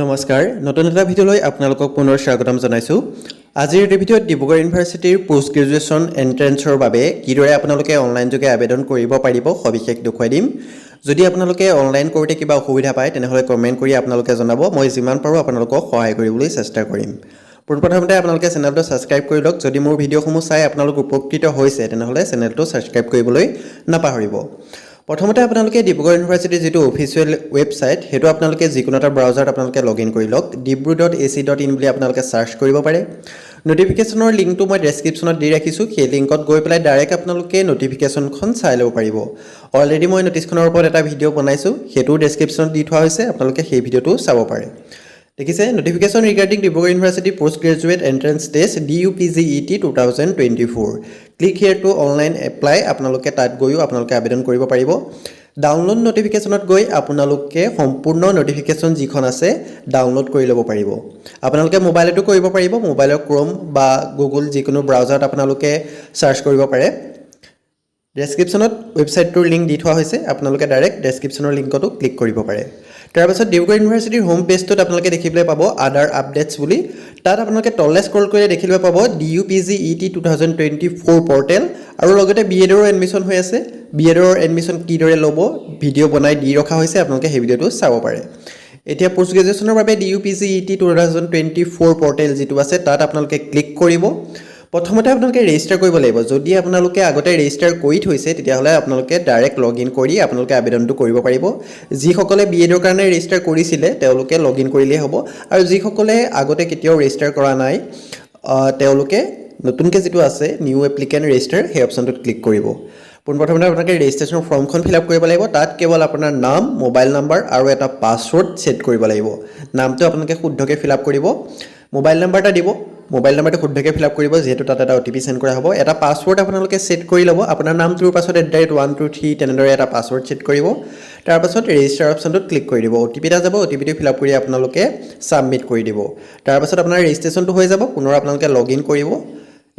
নমস্কাৰ নতুন এটা ভিডিঅ'লৈ আপোনালোকক পুনৰ স্বাগতম জনাইছোঁ আজিৰ এই ভিডিঅ'ত ডিব্ৰুগড় ইউনিভাৰ্চিটিৰ পোষ্ট গ্ৰেজুৱেশ্যন এন্ট্ৰেন্সৰ বাবে কিদৰে আপোনালোকে অনলাইন যোগে আবেদন কৰিব পাৰিব সবিশেষ দেখুৱাই দিম যদি আপোনালোকে অনলাইন কৰোঁতে কিবা অসুবিধা পায় তেনেহ'লে কমেণ্ট কৰি আপোনালোকে জনাব মই যিমান পাৰোঁ আপোনালোকক সহায় কৰিবলৈ চেষ্টা কৰিম পোনপ্ৰথমতে আপোনালোকে চেনেলটো ছাবস্ক্ৰাইব কৰি লওক যদি মোৰ ভিডিঅ'সমূহ চাই আপোনালোক উপকৃত হৈছে তেনেহ'লে চেনেলটো ছাবস্ক্ৰাইব কৰিবলৈ নাপাহৰিব প্ৰথমতে আপোনালোকে ডিব্ৰুগড় ইউনিভাৰ্চিটিৰ যেটো অফিচিয়েল ৱেবসাইট হেতু আপোনালোকে যিকোনো এটা ব্ৰাউজাৰত আপোনালোকে লগইন কৰি লওক dibru.ac.in বুলি আপোনালোকে সাৰ্চ কৰিব পাৰে নটিফিকেশনৰ লিংকটো মই ডেসক্ৰিপচনত দি ৰাখিছো সেই লিংকত গৈ পেলাই ডাইৰেক্ট আপোনালোকে নটিফিকেশনখন চাই ল'ব পাৰিব অলৰেডি মই নটিছখনৰ ওপৰত এটা ভিডিঅ' বনাইছো হেতু ডেসক্ৰিপচনত দি থোৱা হৈছে আপোনালোকে সেই ভিডিঅ'টো চাব পাৰে দেখিছে notification regarding Dibrugarh university post graduate entrance test DUPGET 2024 click here to online apply আপোনালোকে তাত গৈও আপোনালোকে আবেদন কৰিব পাৰিব ডাউনলোড নোটিফিকেশনত গৈ আপোনালোকে সম্পূৰ্ণ নোটিফিকেশন যিখন আছে ডাউনলোড কৰি ল'ব পাৰিব আপোনালোকে মোবাইলতো কৰিব পাৰিব মোবাইলৰ ক্ৰোম বা গুগল যিকোনো ব্ৰাউজাৰত আপোনালোকে সাৰ্চ কৰিব পাৰে ডেসক্ৰিপচনত ৱেবসাইটটোৰ লিংক দি থোৱা হৈছে আপোনালোকে ডাইৰেক্ট ডেসক্ৰিপচনৰ লিংকটো ক্লিক কৰিব পাৰে তাৰ পাছত ডিব্ৰুগড় ইউনিভাৰ্চিটিৰ হোম পেজটোত আপোনালোকে দেখিবলৈ পাব আদাৰ আপডেটস বুলি তাত আপোনালোকে তললে স্ক্ৰল কৰি দেখিবলৈ পাব DUPGET 2024 পৰ্টেল আৰু লগতে বিএডৰ এডমিশন হৈ আছে বিএডৰ এডমিশন কিদৰে ল'ব ভিডিঅ' বনাই দি ৰখা হৈছে আপোনালোকে সেই ভিডিঅ'টো চাব পাৰে এতিয়া পোষ্ট গ্ৰেজুৱেশ্যনৰ বাবে DUPGET 2024 পৰ্টেল যেটো আছে তাত আপোনালোকে ক্লিক কৰিব প্ৰথমতে আপোনালোকে ৰেজিষ্টাৰ কৰিব লাগিব যদি আপোনালোকে আগতে ৰেজিষ্টাৰ কৰি থৈছে তেতিয়াহলে আপোনালোকে ডাইৰেক্ট লগইন কৰি আপোনালোকে আবেদনটো কৰিব পাৰিব যিসকলে বিএডৰ কাৰণে ৰেজিষ্টাৰ কৰিছিলে তেওঁলোকে লগইন কৰিলেই হ'ব আৰু যিসকলে আগতে কেতিয়াও ৰেজিষ্টাৰ কৰা নাই তেওঁলোকে নতুনকৈ যেটো আছে নিউ এপ্লিকেন্ট ৰেজিষ্টাৰ সেই অপচনটোত ক্লিক কৰিব পোনপ্ৰথমতে আপোনালোকে ৰেজিষ্ট্ৰেচন ফৰ্মখন ফিল আপ কৰিব লাগিব তাত কেৱল আপোনাৰ নাম মোবাইল নাম্বাৰ আৰু এটা পাছৱৰ্ড সেট কৰিব লাগিব নামটো আপোনালোকে শুদ্ধকৈ ফিল আপ কৰিব মোবাইল নাম্বাৰটা দিব মোবাইল নাম্বাৰটো শুদ্ধকৈ ফিল আপ কৰিব যেহেতু তাত এটা OTP সেন্ড কৰা হ'ব এটা পাছৱৰ্ড আপোনালোকে সেট কৰি ল'ব আপোনাৰ নামটোৰ পাছত @123 তেনেদৰে এটা পাছৱৰ্ড সেট কৰিব তাৰ পাছত ৰেজিষ্টাৰ অপচনটোত ক্লিক কৰি দিব OTP টা যাব OTP টো ফিল আপ কৰি আপোনালোকে সাবমিট কৰি দিব তাৰ পাছত আপোনাৰ ৰেজিষ্ট্ৰেচনটো হৈ যাব পুনৰ আপোনালোকে লগইন কৰিব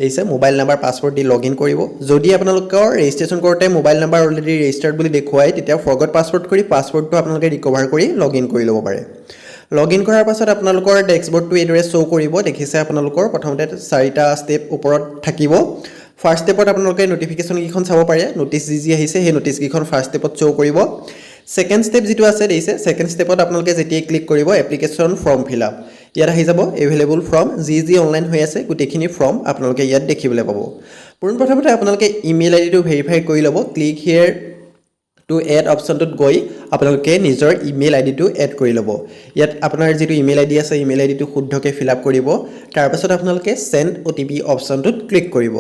এইছে মোবাইল নাম্বাৰ পাছৱৰ্ড দি লগইন কৰিব যদি আপোনালোকৰ ৰেজিষ্ট্ৰেচন কৰোতে মোবাইল নাম্বাৰ অলৰেডি ৰেজিষ্টাৰ্ড বুলি দেখুৱাই তেতিয়া ফৰগট পাছৱৰ্ড কৰি পাছৱৰ্ডটো আপোনালোকে ৰিকভাৰ কৰি লগইন কৰি ল'ব পাৰে লগইন কৰাৰ পাছত আপোনালোকৰ ডেস্কবৰ্ডটো এইদৰে শো কৰিব দেখিছে আপোনালোকৰ প্ৰথমতে চাৰিটা ষ্টেপ ওপৰত থাকিব ফাৰ্স্ট ষ্টেপত আপোনালোকে নোটিফিকেশন কিখন চাব পাৰে নোটিছ যি আহিছে সেই নোটিছ কিখন ফাৰ্স্ট ষ্টেপত শো কৰিব সেকেন্ড ষ্টেপ যেটো আছে দেইছে সেকেন্ড ষ্টেপত আপোনালোকে যেতিয়া ক্লিক কৰিব এপ্লিকেশন ফৰ্ম ফিল আপ ইয়াত আহি যাব এভেইলেবল ফৰ্ম যি অনলাইন হৈ আছে গুটেখিনি ফৰ্ম আপোনালোকে ইয়াত দেখিবলৈ পাব প্ৰথমতে আপোনালোকে ইমেইল আইডিটো ভেৰিফাই কৰি ল'ব ক্লিক হিয়াৰ টু এড অপচনটোত গৈ আপোনালোকে নিজৰ ইমেইল আইডিটো এড কৰি ল'ব ইয়াত আপোনাৰ যেটো ইমেইল আইডি আছে ইমেইল আইডিটো শুদ্ধকৈ ফিল আপ কৰিব তাৰ পাছত আপোনালোকে সেন্ড OTP অপচনটোত ক্লিক কৰিব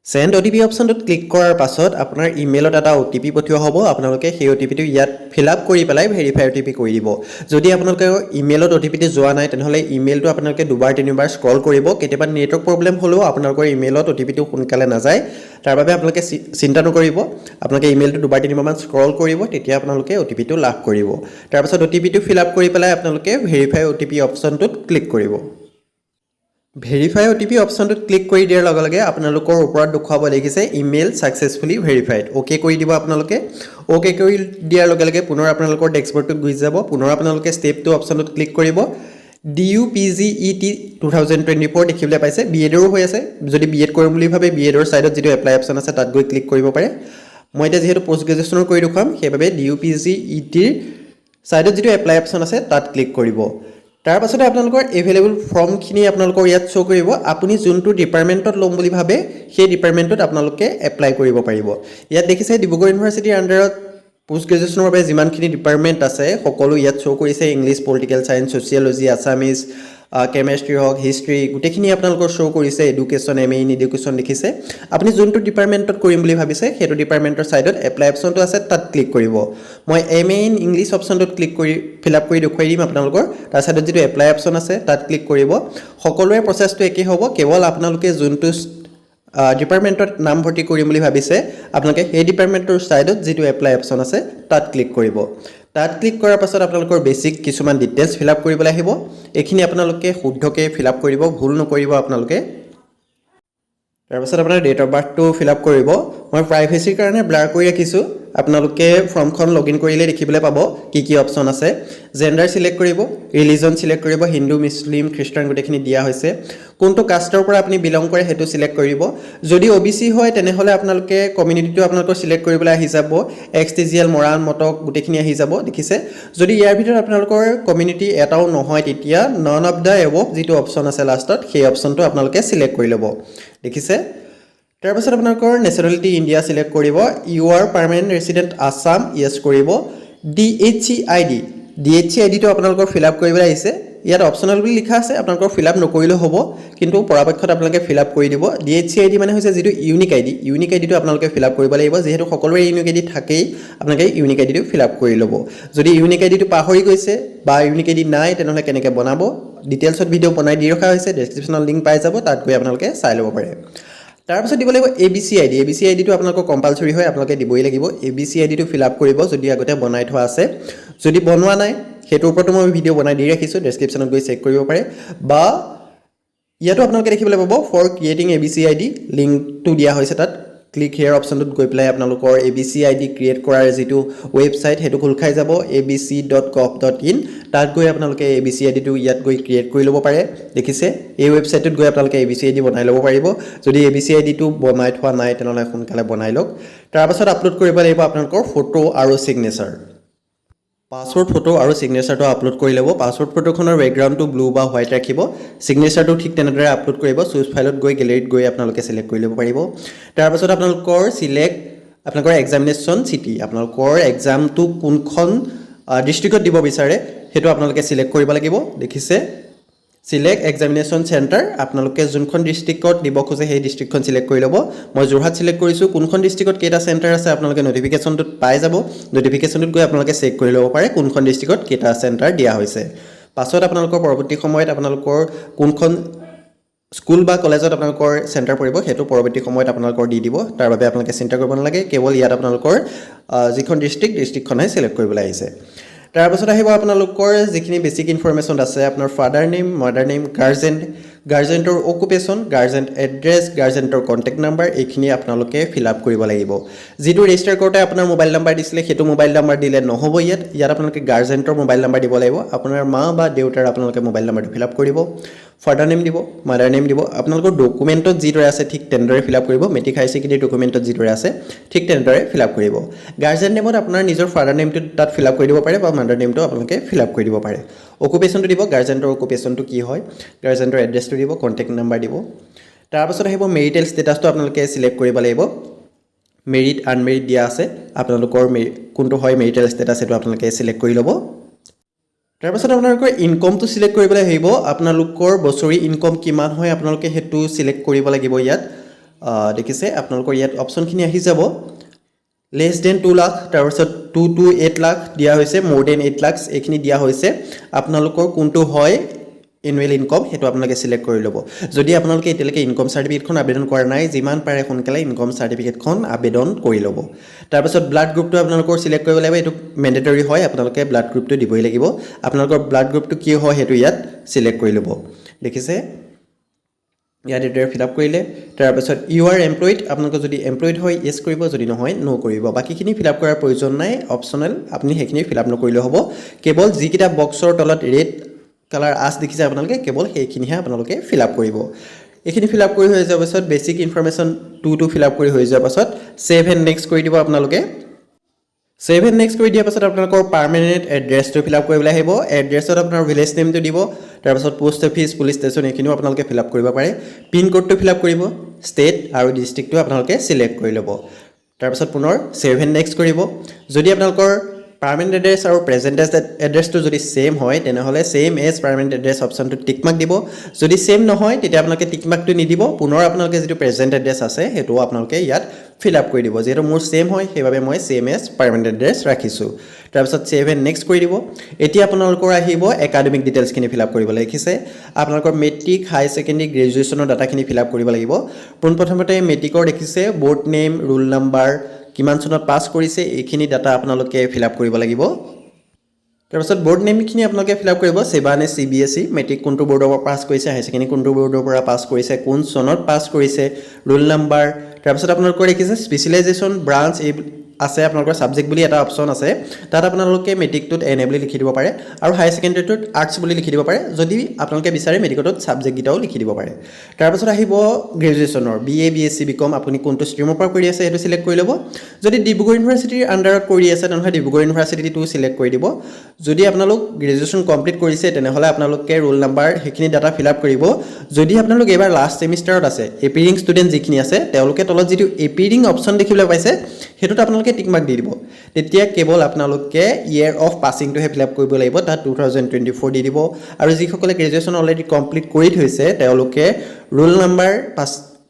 সেন্ড OTP অপচনটোত ক্লিক কৰাৰ পাছত আপোনাৰ ইমেইলত এটা OTP পঠিওৱা হ'ব আপোনালোকে সেই OTP টো ইয়াত ফিল আপ কৰি পেলাই ভেৰিফাই OTP কৰি দিব যদি আপোনালোকে ইমেইলত OTP টো যোৱা নাই তেনেহলে ইমেইলটো আপোনালোকে দুবাৰ তিনিবাৰ স্ক্ৰল কৰিব কেতিয়াবা নেটৱৰ্ক প্ৰবলেম হ'লেও আপোনালোকৰ ইমেইলত OTP টো সোনকালে নাযায় তাৰ বাবে আপোনালোকে চিন্তা নকৰিব আপোনালোকে ইমেইলটো দুবাৰ তিনিবাৰ মান স্ক্ৰল কৰিব তেতিয়া আপোনালোকে OTP টো লাভ কৰিব তাৰ পাছত OTP টো ফিল আপ কৰি পেলাই আপোনালোকে ভেৰিফাই OTP অপচনটোত ক্লিক কৰিব ভেৰিফাই OTP অপচনটোত ক্লিক কৰি দিয়াৰ লগে লগে আপোনালোকৰ ওপৰত দেখুৱাব দেখিছে ইমেইল সাকসেসফুলি ভেৰিফাইড ওকে কৰি দিব আপোনালোকে ওকে কৰি দিয়াৰ লগে লগে পুনৰ আপোনালোকৰ ডেস্কবৰ্ডটোত গুচি যাব পুনৰ আপোনালোকে ষ্টেপ 2 অপচনটোত ক্লিক কৰিব DUPGET 2024 দেখিবলৈ পাইছে বিএডৰো হৈ আছে যদি বিএড কৰিম বুলি ভাবে বিএডৰ সাইডত যেটো এপ্লাই অপচন আছে তাত গৈ ক্লিক কৰিব পাৰে মই এটা যেহেতু পোষ্ট গ্ৰেজুৱেশ্যনৰ কৰি দেখুৱাম সেইভাবে DUPGET ৰ সাইডত যেটো এপ্লাই অপচন আছে তাত ক্লিক কৰিব তাৰ পাছতে আপোনালোকৰ এভেইলেবল ফৰ্ম খিনি আপোনালোকৰ ইয়াত শো কৰিব আপুনি যোনটো ডিপাৰ্টমেন্টত লম বুলি ভাবে সেই ডিপাৰ্টমেন্টত আপোনালোকে এপ্লাই কৰিব পাৰিব ইয়াত দেখিছে ডিব্ৰুগড় ইউনিভাৰ্চিটিৰ আন্ডাৰত পোষ্ট গ্ৰেজুৱেশ্যনৰ বাবে যিমানখিনি ডিপাৰ্টমেন্ট আছে সকলো ইয়াত শো কৰিছে English political science sociology Assamese chemistry হক হিষ্ট্ৰি গুটেখিনি আপোনালোকৰ শো কৰিছে এডুকেশ্যন MA ইন এডুকেশ্যন দেখিছে আপুনি যোনটো ডিপাৰ্টমেন্টত কৰিম বুলি ভাবিছে সেইটো ডিপাৰ্টমেন্টৰ সাইডত এপ্লাই অপচনটো আছে তাত ক্লিক কৰিব মই MA ইন ইংলিশ অপচনটোত ক্লিক কৰি ফিল আপ কৰি দেখুৱাই দিম আপোনালোকৰ তাৰ সাইডত যেটো এপ্লাই অপচন আছে তাত ক্লিক কৰিব সকলোৰে প্ৰচেছটো একেই হ'ব কেৱল আপোনালোকে যোনটো ডিপাৰ্টমেন্টত নাম ভৰ্তি কৰিম বুলি ভাবিছে আপোনালোকে সেই ডিপাৰ্টমেন্টৰ সাইডত যেটো এপ্লাই অপচন আছে তাত ক্লিক কৰিব তাত ক্লিক কৰাৰ পাছত আপোনালোকৰ বেসিক কিছুমান ডিটেইলছ ফিল আপ কৰিবলৈ আহিব এখিনি আপোনালোকে শুদ্ধকৈ ফিল আপ কৰিব ভুল নকৰিব আপোনালোকে তাৰ পাছত আপোনাৰ ডেট অফ বাৰ্থটো ফিল আপ কৰিব মই প্ৰাইভেচিৰ কাৰণে ব্লাৰ কৰি ৰাখিছো আপোনালোকে ফৰ্মখন লগইন কৰিলে দেখিবলৈ পাব কি অপচন আছে জেন্ডাৰ সিলেক্ট কৰিব ৰিলিজন সিলেক্ট কৰিব হিন্দু মুছলিম খ্ৰীষ্টান গোটেইখিনি দিয়া হৈছে কোনটো কাষ্টৰ পৰা আপুনি বিলং কৰে হেতু সিলেক্ট কৰিব যদি ওবিসি হয় তেনেহলে আপোনালোকে কমিউনিটিটো আপোনালোকৰ সিলেক্ট কৰিবলৈ আহি যাব এক্সটিজিএল মৰাণ মটক গোটেইখিনি আহি যাব দেখিছে যদি ইয়াৰ ভিতৰত আপোনালোকৰ কমিউনিটি এটাও নহয় তেতিয়া নন অফ দা এবভ যেটো অপচন আছে লাষ্টত সেই অপচনটো আপোনালোকে সিলেক্ট কৰি ল'ব দেখিছে তাৰ পাছত আপোনালোকৰ নেশ্যনেলিটি ইণ্ডিয়া সিলেক্ট কৰিব you are permanent resident Assam yes কৰিব ডিএইচচি আইডি টো আপোনালোকৰ ফিল আপ কৰিবলৈ আহিছে ইয়াত অপচনেল বুলি লিখা আছে আপোনালোকৰ ফিল আপ নকৰিলেও হ'ব কিন্তু পৰাপক্ষত আপোনালোকে ফিল আপ কৰি দিব ডিএইচচি আইডি মানে হৈছে যেটো ইউনিক আইডিটো আপোনালোকে ফিল আপ কৰিব লাগিব যেহেতু সকলোৰে ইউনিক আইডি থাকেই আপোনালোকে ইউনিক আইডিটো ফিল আপ কৰি ল'ব যদি ইউনিক আইডিটো পাহৰি গৈছে বা ইউনিক আইডি নাই তেনেহলে কেনেকৈ বনাব ডিটেইলছত ভিডিও বনাই দি ৰখা হৈছে ডেসক্ৰিপচনত লিংক পাই যাব তাত গৈ আপোনালোকে চাই ল'ব পাৰে তাৰ পাছত দিব লাগিব এবিসি আইডিটো আপোনালোকৰ কম্পালসৰি হয় আপোনালোকে দিবই লাগিব এবিসি আইডিটো ফিল আপ কৰিব যদি আগতে বনাই থোৱা আছে যদি বনোৱা নাই হেতুৰ ওপৰতো মই ভিডিও বনাই দি ৰাখিছো ডেসক্ৰিপচনত গৈ চেক কৰিব পাৰে বা ইয়াতো আপোনালোকে দেখিবলৈ পাব ফৰ ক্ৰিয়েটিং এবিসি আইডি লিংকটো দিয়া হৈছে তাত ক্লিক হিয়াৰ অপচনটোত গৈ পেলাই আপোনালোকৰ এবিসি আইডি ক্ৰিয়েট কৰাৰ যেটো ওয়েবসাইট হেতু খোল খাই যাব abc.gov.in তাত গৈ আপোনালোকে এবিসি আইডিটো ইয়াত গৈ ক্ৰিয়েট কৰি ল'ব পাৰে দেখিছে এই ওয়েবসাইটত গৈ আপোনালোকে এবিসি আইডি বনাই ল'ব পাৰিব যদি এবিসি আইডিটো বনাই থোৱা নাই তেনেহলে সোনকালে বনাই লওক তাৰ পাছত আপলোড কৰিব লাগিব আপোনালোকৰ ফটো আৰু সিগনেচাৰ পাসওয়াৰ্ড ফটো আৰু সিগনেচাৰটো আপলোড কৰি ল'ব পাসওয়াৰ্ড ফটোখনৰ বেকগ্ৰাউণ্ডটো ব্লু বা হোৱাইট ৰাখিব সিগনেচাৰটো ঠিক তেনেদৰে আপলোড কৰিব চুজ ফাইলত গৈ গেলেৰীত গৈ আপোনালোকে সিলেক্ট কৰি ল'ব পাৰিব তাৰ পাছত আপোনালোকৰ সিলেক্ট আপোনালোকৰ এক্সামিনেশ্যন সিটি আপোনালোকৰ এক্সামটো কোনখন ডিস্ট্ৰিক্টত দিব বিচাৰে হেতু আপোনালোকে সিলেক্ট কৰিব লাগিব দেখিছে সিলেক্ট এক্সামিনেশ্যন সেন্টাৰ আপোনালোকে যোনখন ডিস্ট্ৰিক্টত দিব খোজে সেই ডিস্ট্ৰিক্টখন সিলেক্ট কৰি ল'ব মই যোৰহাট সিলেক্ট কৰিছো কোনখন ডিস্ট্ৰিক্টত কেটা সেন্টাৰ আছে আপোনালোকে নোটিফিকেশনটোত পাই যাব নোটিফিকেশনটোত গৈ আপোনালোকে চেক কৰি ল'ব পাৰে কোনখন ডিস্ট্ৰিক্টত কেটা সেন্টাৰ দিয়া হৈছে পাছত আপোনালোকৰ পৰৱৰ্তী সময়ত আপোনালোকৰ কোনখন স্কুল বা কলেজত আপোনালোকৰ সেন্টাৰ পৰিব হেতু পৰৱৰ্তী সময়ত আপোনালোকৰ দি দিব তাৰ বাবে আপোনালোকে চিন্তা কৰিব নালাগে কেৱল ইয়াত আপোনালোকৰ যিখন ডিস্ট্ৰিক্টখনে সিলেক্ট কৰিবলৈ আহিছে তাৰ পাছত আহিব আপোনালোকৰ যিখিনি বেসিক ইনফৰমেশন আছে আপোনাৰ ফাদাৰ নেম মাদাৰ নেম গাৰ্জেন্টৰ অকুপেশন গাৰ্জেন্ট এড্ৰেছ গাৰ্জেন্টৰ কন্টেক্ট নাম্বাৰ এইখিনি আপোনালোকে ফিল আপ কৰিব লাগিব যেটো ৰেজিষ্টাৰ কৰোতে আপোনাৰ মোবাইল নাম্বাৰ দিছিলে হেতু মোবাইল নাম্বাৰ দিলে নহব ইয়াত আপোনালোকে গাৰ্জেন্টৰ মোবাইল নাম্বাৰ দিব লাগিব আপোনাৰ মা বা দেউতাৰ আপোনালোকে মোবাইল নাম্বাৰটো ফিল আপ কৰিব ফাদাৰ নেম দিব মাদাৰ নেম দিব আপোনালোকৰ ডকুমেন্টত যিদৰে আছে ঠিক তেনেদৰে ফিল আপ কৰিব মেট্ৰিক হাই সেকেন্ডাৰী ডকুমেন্টত যিদৰে আছে ঠিক তেনেদৰে ফিল আপ কৰিব গাৰ্জেন নেমত আপোনাৰ নিজৰ ফাদাৰ নেমটো তাত ফিল আপ কৰি দিব পাৰে বা মাদাৰ নেমটো আপোনালোকে ফিল আপ কৰি দিব পাৰে অকুপেশনটো দিব গাৰ্জেন্টৰ অকুপেশনটো কি হয় গাৰ্জেন্টৰ এড্ৰেছটো দিব কন্টেক্ট নাম্বাৰ দিব তাৰ পাছত আহিব মেৰিটেল ষ্টেটাসটো আপোনালোকে সিলেক্ট কৰিব লাগিব মেৰিট আনমেৰিট দিয়া আছে আপোনালোকৰ কোনটো হয় মেৰিটেল ষ্টেটাস এটো আপোনালোকে সিলেক্ট কৰি ল'ব তাৰ পাছত আপোনালোকৰ ইনকামটো সিলেক্ট কৰিবলৈ আহিব আপোনালোকৰ বছৰি ইনকাম কিমান হয় আপোনালোকে হেতু সিলেক্ট কৰিব লাগিব ইয়াত দেখিছে আপোনালোকৰ ইয়াত অপচনখিনি আহি যাব less than 2 লাখ তাৰ পাছত 2 to 8 লাখ দিয়া হৈছে more than 8 লাখ এইখিনি দিয়া হৈছে আপোনালোকৰ কোনটো হয় এনুৱেল ইনকাম হেতু আপোনালোকে সিলেক্ট কৰি ল'ব যদি আপোনালোকে এতিয়ালৈকে ইনকাম সাৰ্টিফিকেটখন আবেদন কৰা নাই যিমান পাৰে সোনকালে ইনকাম সাৰ্টিফিকেটখন আবেদন কৰি ল'ব তাৰ পাছত ব্লাড গ্ৰুপটো আপোনালোকৰ সিলেক্ট কৰিব লাগিব এটো ম্যান্ডেটৰি হয় আপোনালোকে ব্লাড গ্ৰুপটো দিবই লাগিব আপোনালোকৰ ব্লাড গ্ৰুপটো কি হয় হেতু ইয়াত সিলেক্ট কৰি ল'ব দেখিছে ইয়াত এড্ৰেছ ফিল আপ কৰিলে তাৰ পাছত ইউ আৰ এমপ্লয়েড আপোনালোকে যদি এমপ্লয়েড হয় ইয়েস কৰিব যদি নহয় নো কৰিব বাকিখিনি ফিল আপ কৰাৰ প্ৰয়োজন নাই অপচনেল আপুনি হেখিনি ফিল আপ নকৰিলে হ'ব কেৱল যিকিটা বক্সৰ তলত ৰেড কালাৰ আছ দেখিছে আপোনালোকে কেৱল সেইখিনিহে আপোনালোকে ফিল আপ কৰিব এইখিনি ফিল আপ কৰি হৈ যোৱাৰ পাছত basic information 2 to fill up কৰি হৈ যোৱাৰ পাছত সেভ এণ্ড নেক্সট কৰি দিব আপোনালোকে সেভ এণ্ড নেক্সট কৰি দিয়াৰ পাছত আপোনালোকৰ পাৰ্মানেন্ট এড্ৰেছটো ফিল আপ কৰিবলৈ আহিব এড্ৰেছত আপোনাৰ ভিলেজ নেমটো দিব তাৰ পাছত পোষ্ট অফিচ পুলিচ ষ্টেচন এইখিনিও আপোনালোকে ফিল আপ কৰিব পাৰে পিন কোডটো ফিল আপ কৰিব ষ্টেট আৰু ডিস্ট্ৰিক্টটো আপোনালোকে সিলেক্ট কৰি ল'ব তাৰ পাছত পুনৰ সেভ এণ্ড নেক্সট কৰিব যদি আপোনালোকৰ পাৰ্মানেন্ট এড্ৰেছ আৰু প্ৰেজেন্ট এড্ৰেছটো যদি সেম হয় তেনেহলে সেম এজ পাৰ্মানেন্ট এড্ৰেছ অপচনটো টিক মাৰ্ক দিব যদি সেম নহয় তেতিয়া আপোনালোকে টিক মাৰ্কটো নিদিব পুনৰ আপোনালোকে যেটো প্ৰেজেন্ট এড্ৰেছ আছে হেতু আপোনালোকে ইয়াত ফিল আপ কৰি দিব যেটো মোৰ সেম হয় সেইভাবে মই সেম এজ পাৰ্মানেন্ট এড্ৰেছ ৰাখিছো তাৰ পাছত সেভ এণ্ড নেক্সট কৰি দিব এতিয়া আপোনালোকৰ আহিব একাডেমিক ডিটেইলছখিনি ফিল আপ কৰিব লাগিছে আপোনালোকৰ মেট্ৰিক হাই সেকেন্ডাৰী গ্ৰেজুৱেচনৰ ডাটাখিনি ফিল আপ কৰিব লাগিব প্ৰথমতে মেট্ৰিকৰ দেখিছে বোৰ্ড নেম ৰোল নাম্বাৰ কিমান চনত পাস কৰিছে এইখিনি ডাটা আপোনালোকে ফিল আপ কৰিব লাগিব তাৰ পাছত বোৰ্ড নেমখিনি আপোনালোকে ফিল আপ কৰিব সেবানে সিবিএসই মেট্ৰিক কোনটো বোৰ্ডৰ পৰা পাস কৰিছে হাই সেকেন্ডাৰী কোনটো বোৰ্ডৰ পৰা পাস কৰিছে কোন চনত পাস কৰিছে ৰোল নাম্বাৰ তাৰ পাছত আপোনালোকৰ দেখিছে স্পেশালাইজেশন ব্ৰাঞ্চ আছে আপোনালোকৰ সাবজেক্ট বুলি এটা অপচন আছে তাত আপোনালোকে মেট্ৰিকটোত এন বুলি লিখি দিব পাৰে আৰু হাই সেকেন্ডাৰীটোত আৰ্টছ বুলি লিখি দিব পাৰে যদি আপোনালোকে বিচাৰে মেট্ৰিকটোত সাবজেক্ট গিটাও লিখি দিব পাৰে তাৰ পাছত আহিব গ্ৰেজুৱেচনৰ বিএ বিএসসি বিকম আপুনি কোনটো ষ্ট্ৰীমৰ পৰা কৰি আছে এটো সিলেক্ট কৰি ল'ব যদি ডিব্ৰুগড় ইউনিভাৰ্চিটিৰ আন্ডাৰত কৰি আছে তেনেহলে ডিব্ৰুগড় ইউনিভাৰ্চিটিটো সিলেক্ট কৰি দিব যদি আপোনালোক গ্ৰেজুৱেচন কমপ্লিট কৰিছে তেনেহলে আপোনালোকে ৰোল নাম্বাৰ হেখিনি ডাটা ফিল আপ কৰিব যদি আপোনালোক এবাৰ লাষ্ট সেমিষ্টাৰত আছে এপিৰিং ষ্টুডেন্ট যিখিনি আছে তেওঁলোকে তলত যেটো এপিৰিং অপচন দেখিবলৈ পাইছে হেতুত আপোনালোকে টিক মাৰ্ক দি দিব তেতিয়া কেৱল আপোনালোকে ইয়াৰ অফ পাছিংটো হে ফিল আপ কৰিব লাগিব তাত 2024 দি দিব আৰু যিসকলে গ্ৰেজুৱেচন অলৰেডি কমপ্লিট কৰি থৈছে তেওঁলোকে ৰোল নাম্বাৰ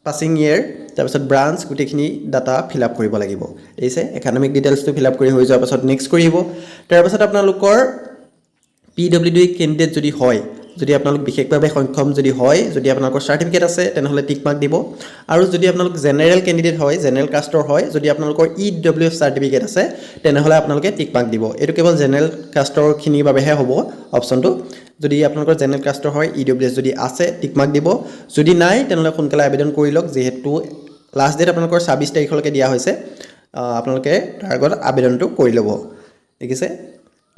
পাছিং ইয়াৰ তাৰপিছত ব্ৰাঞ্চ গুটেখিনি ডাটা ফিল আপ কৰিব লাগিব এইছে একাডেমিক ডিটেইলছটো ফিল আপ কৰি হৈ যোৱাৰ পাছত নেক্সট কৰিব তাৰপিছত আপোনালোকৰ পিডব্লিউডি ক্যান্ডিডেট যদি হয় যদি আপোনালোক বিশেষভাৱে সক্ষম যদি হয় যদি আপোনালোকৰ সাৰ্টিফিকেট আছে তেনেহলে টিক মাৰ্ক দিব আৰু যদি আপোনালোক জেনাৰেল ক্যান্ডিডেট হয় জেনাৰেল কাষ্টৰ হয় যদি আপোনালোকৰ ইডব্লিউএফ সাৰ্টিফিকেট আছে তেনেহলে আপোনালোকে টিক মাৰ্ক দিব এটো কেৱল জেনাৰেল কাষ্টৰ খিনিৰ বাবেহে হ'ব অপচনটো যদি আপোনালোকৰ জেনাৰেল কাষ্টৰ হয় ইডব্লিউএফ যদি আছে টিক মাৰ্ক দিব যদি নাই তেনেহলে সোনকালে আবেদন কৰি লওক যেহেতু লাষ্ট ডেট আপোনালোকৰ 26 তাৰিখলৈকে দিয়া হৈছে আপোনালোকে তাৰ আগত আবেদনটো কৰি ল'ব ঠিক আছে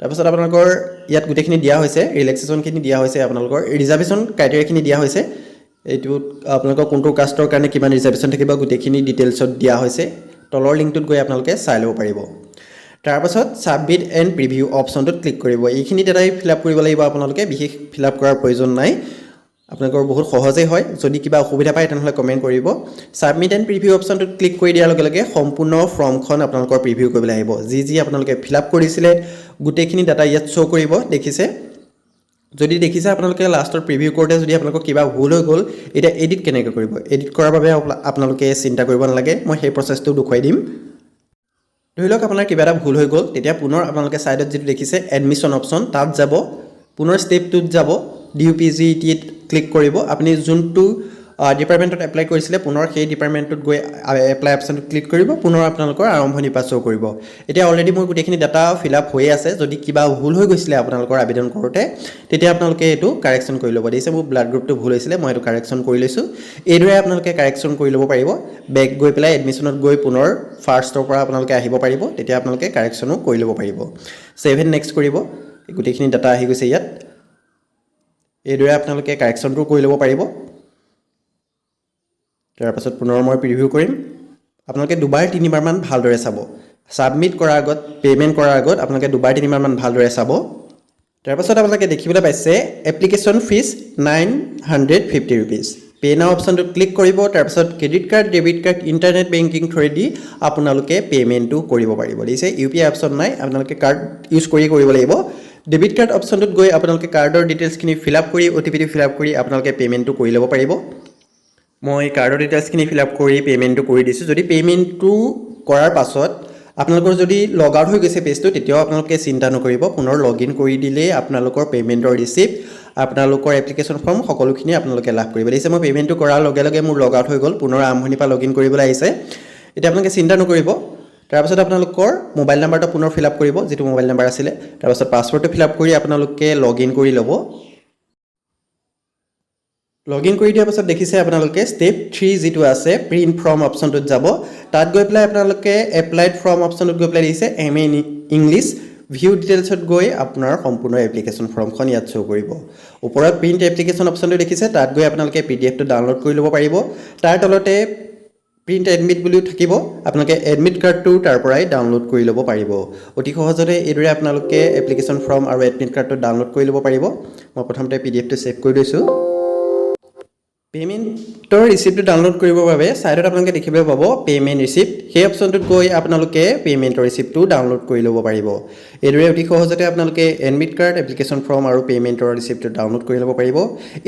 তাৰপিছত আপোনালোকৰ ইয়াত গুটেখিনি দিয়া হৈছে ৰিলেক্সেশন খিনি দিয়া হৈছে আপোনালোকৰ ৰিজাৰ্ভেশন ক্ৰাইটেৰিয়া খিনি দিয়া হৈছে এইটো আপোনালোকৰ কোনটো কাষ্টৰ কাৰণে কিমান ৰিজাৰ্ভেশন থাকিব গুটেখিনি ডিটেইলছত দিয়া হৈছে তলৰ লিংকটোত গৈ আপোনালোকে চাই ল'ব পাৰিব তাৰপিছত সাবমিট এণ্ড প্ৰিভিউ অপচনটোত ক্লিক কৰিব এইখিনি ডাটাই ফিল আপ কৰিব লাগিব আপোনালোকে বিশেষ ফিল আপ কৰাৰ প্ৰয়োজন নাই আপোনালোকৰ বহুত সহজেই হয় যদি কিবা অসুবিধা পায় তেনেহলে কমেন্ট কৰিব সাবমিট এণ্ড প্ৰিভিউ অপচনটোত ক্লিক কৰি দিয়াৰ লগে লগে সম্পূৰ্ণ ফৰ্মখন আপোনালোকৰ প্ৰিভিউ কৰিবলৈ আহিব যি আপোনালোকে ফিল আপ কৰিছিলে গুটেখিনি ডাটা ইয়াত শো কৰিব দেখিছে যদি দেখিছে আপোনালোকে লাষ্টৰ প্ৰিভিউ কৰোতে যদি আপোনালোকৰ কিবা ভুল হৈ গল এটা এডিট কেনেকৈ কৰিব এডিট কৰাৰ বাবে আপোনালোকে চিন্তা কৰিব নালাগে মই সেই প্ৰচেছটো দেখুৱাই দিম ধৰি লওক আপোনাৰ কিবা এটা ভুল হৈ গল তেতিয়া পুনৰ আপোনালোকে সাইডত যেটো দেখিছে এডমিশন অপচন তাত যাব পুনৰ ষ্টেপ 2 যাব ডিউপিজিটি ক্লিক কৰিব আপুনি যোনটো ডিপাৰ্টমেন্টত এপ্লাই কৰিছিলে পুনৰ সেই ডিপাৰ্টমেন্টত গৈ এপ্লাই অপচনটো ক্লিক কৰিব পুনৰ আপোনালোকৰ আৰম্ভণি পা শো কৰিব এতিয়া অলৰেডি মোৰ গুটেখিনি ডাটা ফিল আপ হৈ আছে যদি কিবা ভুল হৈ গৈছিলে আপোনালোকৰ আবেদন কৰোতে তেতিয়া আপোনালোকে এটো কাৰেকচন কৰি ল'ব দিছে মোৰ ব্লাড গ্ৰুপটো ভুল হৈছিলে মই এটো কাৰেকচন কৰি লৈছো এইদৰে আপোনালোকে কাৰেকচন কৰি ল'ব পাৰিব বেক গৈ পেলাই এডমিশনত গৈ পুনৰ ফাৰ্ষ্টৰ পৰা আপোনালোকে আহিব পাৰিব তেতিয়া আপোনালোকে কাৰেকচনো কৰি ল'ব পাৰিব 7 নেক্সট কৰিব গুটেখিনি ডাটা আহি গৈছে ইয়াত এইদৰে আপোনালোকে কাৰেকচনটো কৰি ল'ব পাৰিব তাৰ পাছত পুনৰ মই প্ৰিভিউ কৰিম আপোনালোকে দুবাৰ তিনিবাৰ মান ভালদৰে চাব সাবমিট কৰাৰ আগত পেমেন্ট কৰাৰ আগত আপোনালোকে দুবাৰ তিনিবাৰ মান ভালদৰে চাব তাৰ পাছত আপোনালোকে দেখিবলৈ পাইছে এপ্লিকেশন ফিজ 950 रुपीस পে নাও অপচনটো ক্লিক কৰিব তাৰ পাছত credit card debit card internet banking through the আপোনালোকে পেমেন্টটো কৰিব পাৰিব দিছে ইউপিআই অপচন নাই আপোনালোকে কাৰ্ড ইউজ কৰিব লাগিব ডেবিট কাৰ্ড অপচনটোত গৈ আপোনালোকে কাৰ্ডৰ ডিটেইলছ খিনি ফিল আপ কৰি ওটিপিটো ফিল আপ কৰি আপোনালোকে পেমেন্টটো কৰি ল'ব পাৰিব মই কাৰ্ডৰ ডিটেইলছ খিনি ফিল আপ কৰি পেমেন্টটো কৰি দিছো যদি পেমেন্টটো কৰাৰ পাছত আপোনালোকৰ যদি লগ আউট হৈ গৈছে পেজটো তেতিয়াও আপোনালোকে চিন্তা নকৰিব পুনৰ লগইন কৰি দিলে আপোনালোকৰ পেমেন্টৰ ৰিসিপ্ট আপোনালোকৰ এপ্লিকেশন ফৰ্ম সকলোখিনি আপোনালোকে লাভ কৰিব দিছে মই পেমেন্টটো কৰাৰ লগে লগে মোৰ লগ আউট হৈ গল পুনৰ আৰম্ভণি পা লগইন কৰিবলৈ আহিছে এটা আপোনালোকে চিন্তা নকৰিব তাৰ পাছত আপোনালোকৰ মোবাইল নাম্বাৰটো পুনৰ ফিল আপ কৰিব যেটো মোবাইল নাম্বাৰ আছিল তাৰ পাছত পাছৱৰ্ডটো ফিল আপ কৰি আপোনালোকে লগইন কৰি ল'ব লগইন কৰি দিয়াৰ পাছত দেখিছে আপোনালোকে স্টেপ 3 যেটো আছে প্ৰিন্ট ফৰ্ম অপচনটোত যাব তাত গৈ পেলাই আপোনালোকে এপ্লাইড ফৰ্ম অপচনটোত গৈ পেলাই দিছে এমএ ইংলিশ ভিউ ডিটেইলছত গৈ আপোনাৰ সম্পূৰ্ণ এপ্লিকেশন ফৰ্মখন ইয়াত শো কৰিব ওপৰত প্ৰিন্ট এপ্লিকেশন অপচনটো দেখিছে তাত গৈ আপোনালোকে পিডিএফটো ডাউনলোড কৰি ল'ব পাৰিব তাৰ তলতে প্ৰিন্ট এডমিট বুলিও থাকিব আপোনালোকে এডমিট কাৰ্ডটো তাৰ পৰাই ডাউনলোড কৰি ল'ব পাৰিব অতি সহজতে এইদৰে আপোনালোকে এপ্লিকেশন ফৰ্ম আৰু এডমিট কাৰ্ডটো ডাউনলোড কৰি ল'ব পাৰিব মই প্ৰথমতে পিডিএফটো সেভ কৰি লৈছো পেমেন্টৰ ৰিসিপ্টটো ডাউনলোড কৰিবৰ বাবে সাইডত আপোনালোকে দেখিব পাব পেমেন্ট ৰিসিপ্ট সেই অপচনটোত গৈ আপোনালোকে পেমেন্টৰ ৰিসিপ্টটো ডাউনলোড কৰি ল'ব পাৰিব এইদৰে অতি সহজতে আপোনালোকে এডমিট কাৰ্ড এপ্লিকেশন ফৰ্ম আৰু পেমেন্টৰ ৰিসিপ্টটো ডাউনলোড কৰি ল'ব পাৰিব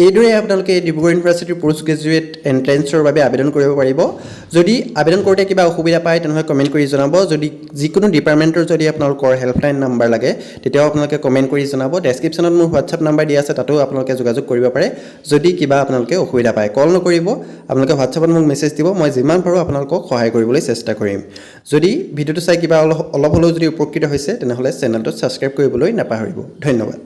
এইদৰে আপোনালোকে ডিব্ৰুগড় ইউনিভাৰ্চিটিৰ পোষ্ট গ্ৰেজুৱেট এন্ট্ৰেন্সৰ বাবে আবেদন কৰিব পাৰিব যদি আবেদন কৰোতে কিবা অসুবিধা পায় তেনেহলে কমেন্ট কৰি জনাব যদি যিকোনো ডিপাৰ্টমেন্টৰ যদি আপোনালোকৰ হেল্পলাইন নাম্বাৰ লাগে তেতিয়াও আপোনালোকে কমেন্ট কৰি জনাব ডেসক্ৰিপচনত মোৰ WhatsApp নাম্বাৰ দিয়া আছে তাতো আপোনালোকে যোগাযোগ কৰিব পাৰে যদি কিবা আপোনালোকে অসুবিধা পায় কল নকৰিব আপোনালোকে WhatsAppত মোক মেছেজ দিব মই যিমান পাৰো আপোনালোকক সহায় কৰিবলৈ চেষ্টা কৰিম যদি ভিডিওটো চাই কিবা অলপ হলেও যদি উপকৃত হৈছে তেনেহলে চেনেলটো সাবস্ক্ৰাইব কৰিবলৈ নাপাহৰিব ধন্যবাদ